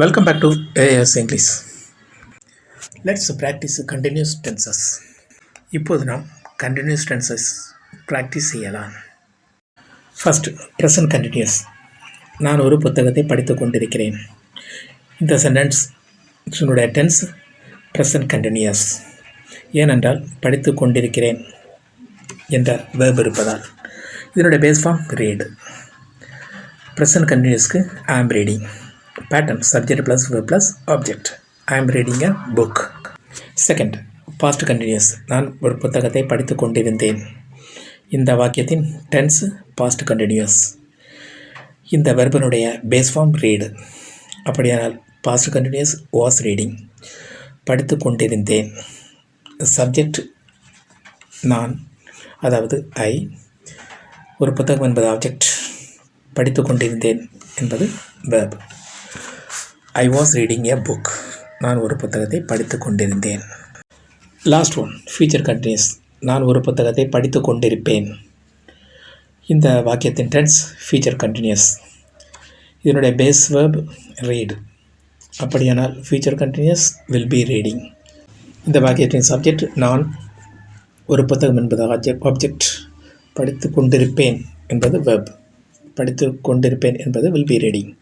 Welcome back to AIS English. Let's practice continuous tenses. இப்போது நாம் continuous tenses practice செய்யலாம். First, present continuous. நான் ஒரு புத்தகத்தை படித்துக் கொண்டிருக்கிறேன். இந்த சென்டென்ஸ் டென்ஸ் present continuous. ஏனென்றால் படித்துக் கொண்டிருக்கிறேன் என்ற verb இருப்பதால். இதனுடைய பேஸ் ஃபார்ம் read. present continuousக்கு I am reading. Pattern subject plus verb plus object. I am reading a book. Second, past continuous. நான் ஒரு புத்தகத்தை படித்துக் கொண்டிருந்தேன். இந்த வாக்கியத்தின் டென்ஸ் past continuous. இந்த வெர்பனுடைய பேஸ் ஃபார்ம் read. அப்படியானால் past continuous was reading. படித்துக் கொண்டிருந்தேன். சப்ஜெக்ட் நான், அதாவது I. ஒரு புத்தகம் என்பது ஆப்ஜெக்ட். படித்துக் கொண்டிருந்தேன் என்பது verb. I was reading a book. நான் ஒரு புத்தகத்தை படித்துக் கொண்டிருந்தேன். Last one, future continuous. நான் ஒரு புத்தகத்தை படித்துக் கொண்டிருப்பேன். இந்த வாக்கியத்தின் டென்ஸ் ஃபியூச்சர் கண்டினியூஸ். இதனுடைய பேஸ் வேர்ப் ரீட். அப்படியானால் future continuous will be reading. இந்த வாக்கியத்தின் சப்ஜெக்ட் நான், ஒரு புத்தகம் என்பது ஆப்ஜெக்ட், படித்துக் கொண்டிருப்பேன் என்பது வேர்ப். படித்துக் கொண்டிருப்பேன் என்பது will be reading.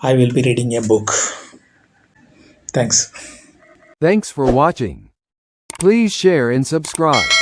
I will be reading a book. Thanks. Thanks for watching. Please share and subscribe.